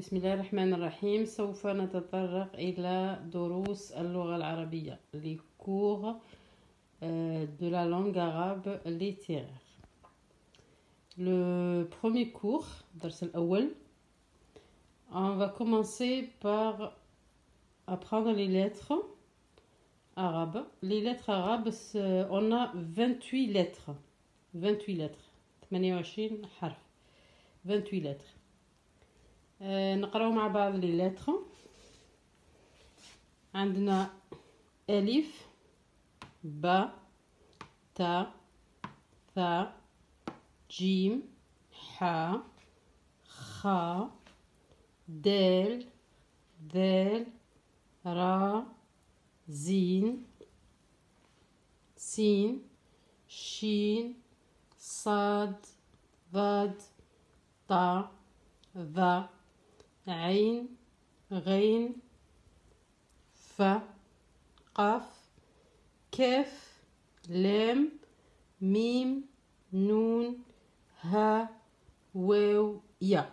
بسم الله الرحمن الرحيم. سوف نتطرق إلى دروس اللغة العربية les cours de la langue arabe littéraire. Le premier cours, الدرس الأول, on va commencer par apprendre les lettres arabes. Les lettres arabes, on a 28 lettres. 28 lettres. 28 حرف. 28 lettres. نقراو مع بعض لي لتر. عندنا ألف، با، تا، ثا، جيم، حا، خا، دال، ذال، را، زين، سين، شين، صاد، ضاد، طا، ذا، عين، غين، فا، قاف، كاف، لام، ميم، نون، ها، واو، يا.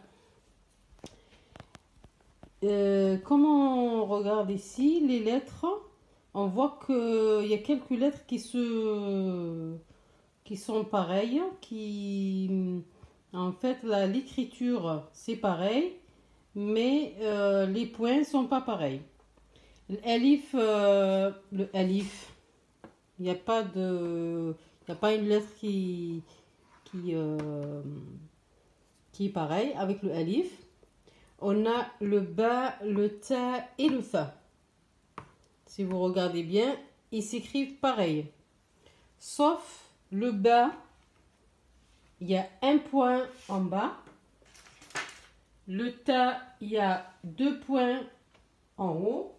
Comme on regarde ici les lettres, on voit qu'il y a quelques lettres qui sont pareilles, en fait l'écriture c'est pareil, mais les points sont pas pareils. L'alif, il n'y a pas une lettre qui est pareille avec le alif. On a le ba, le ta et le fa. Si vous regardez bien, ils s'écrivent pareil. Sauf le ba, il y a un point en bas. Le ta, il y a 2 points en haut.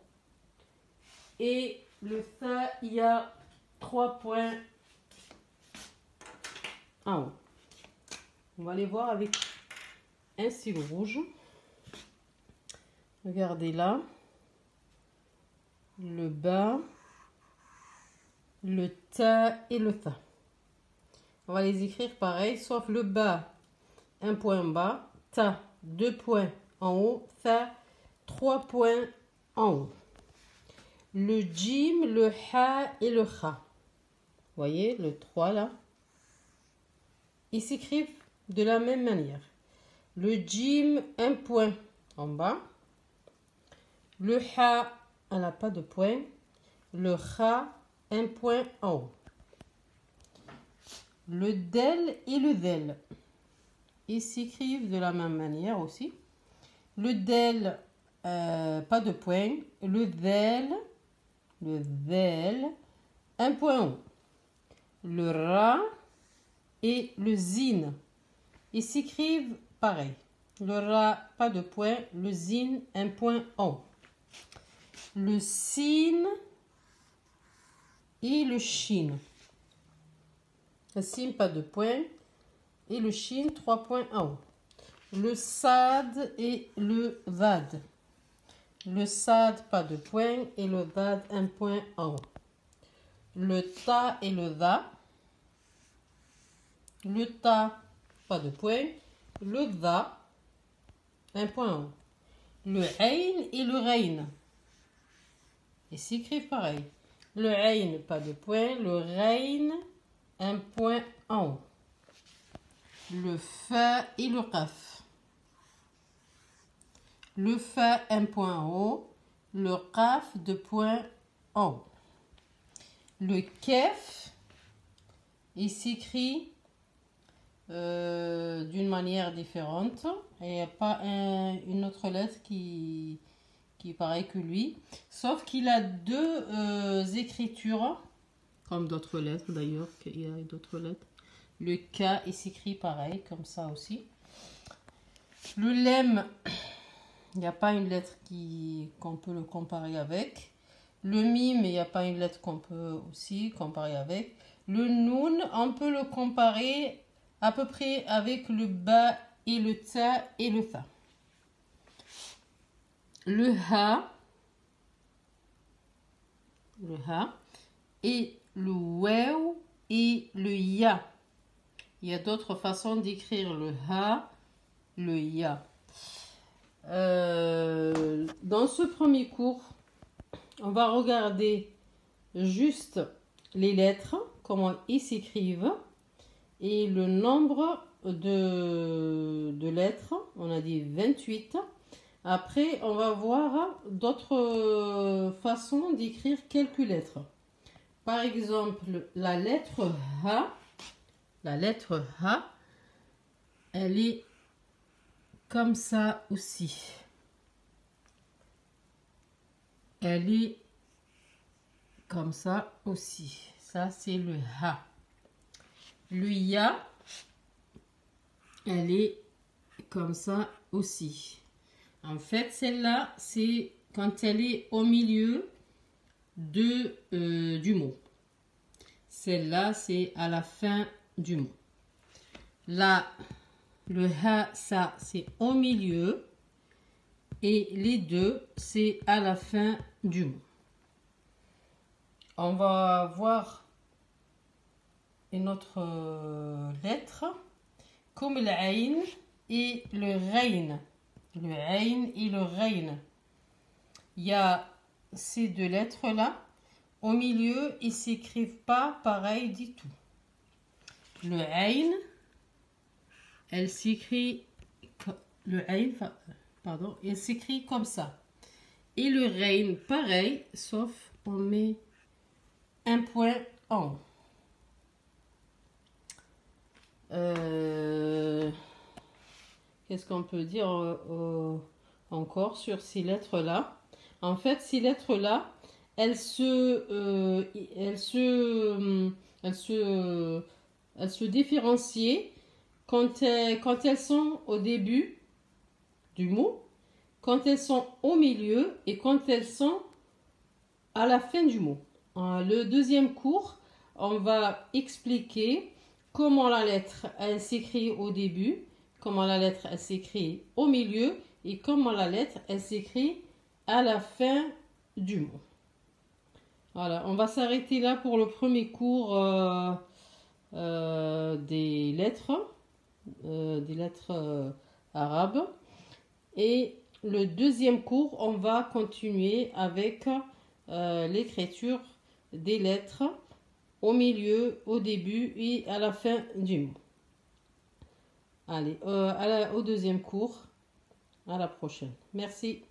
Et le tha, il y a 3 points en haut. On va les voir avec un stylo rouge. Regardez là. Le ba, le ta et le tha. On va les écrire pareil, sauf le ba, un point en bas, ta, 2 points en haut, tha, 3 points en haut. Le jim, le ha et le kha. Vous voyez, le 3 là. Ils s'écrivent de la même manière. Le jim, un point en bas. Le ha, elle n'a pas de point. Le kha, un point en haut. Le del et le del. Ils s'écrivent de la même manière aussi. Le del, pas de point. Le del, un point en haut. Le ra et le zin. Ils s'écrivent pareil. Le ra, pas de point. Le zin, un point en haut. Le sin et le shin. Le sin, pas de point. Et le shin, 3 points en haut. Le sad et le vad. Le sad, pas de point. Et le vad, un point en haut. Le ta et le dha. Le ta, pas de point. Le dha, un point en haut. Le ayn et le rayn. Ils s'écrivent pareil. Le ayn, pas de point. Le rayn, un point en haut. Le fa et le qaf. Le fa, un point en haut. Le qaf, 2 points en haut. Le kef, il s'écrit d'une manière différente. Il n'y a pas une autre lettre qui est pareil que lui. Sauf qu'il a 2 écritures, comme d'autres lettres d'ailleurs, qu'il y a d'autres lettres. Le K, il s'écrit pareil, comme ça aussi. Le lem, il n'y a pas une lettre qu'on peut le comparer avec. Le mim, il n'y a pas une lettre qu'on peut aussi comparer avec. Le noun, on peut le comparer à peu près avec le ba et le ta et le tha. Le ha et le waw et le ya. Il y a d'autres façons d'écrire le ha, le ya. Dans ce premier cours, on va regarder juste les lettres, comment ils s'écrivent et le nombre de lettres. On a dit 28. Après, on va voir d'autres façons d'écrire quelques lettres. Par exemple, la lettre H, elle est comme ça aussi. Elle est comme ça aussi. Ça, c'est le H. Le Ya, elle est comme ça aussi. En fait, celle-là, c'est quand elle est au milieu du mot. Celle-là, c'est à la fin du mot. Là, le Ha, ça, c'est au milieu. Et les deux, c'est à la fin du mot. On va voir une autre lettre, comme l'Ain et le Rain. Le Ain et le Rain. Il y a ces deux lettres-là. Au milieu, ils ne s'écrivent pas pareil du tout. Le Ain, elle s'écrit, le Ain, pardon, elle s'écrit comme ça. Et le Rain, pareil, sauf on met un point en. Qu'est-ce qu'on peut dire encore sur ces lettres-là? En fait, ces lettres-là, elles se différencient quand elles sont au début du mot, quand elles sont au milieu et quand elles sont à la fin du mot. Le deuxième cours, on va expliquer comment la lettre elle s'écrit au début, comment la lettre elle s'écrit au milieu et comment la lettre elle s'écrit à la fin du mot. Voilà, on va s'arrêter là pour le premier cours des lettres arabes. Et le deuxième cours, on va continuer avec l'écriture des lettres au milieu, au début et à la fin du mot. Allez, au deuxième cours. À la prochaine. Merci.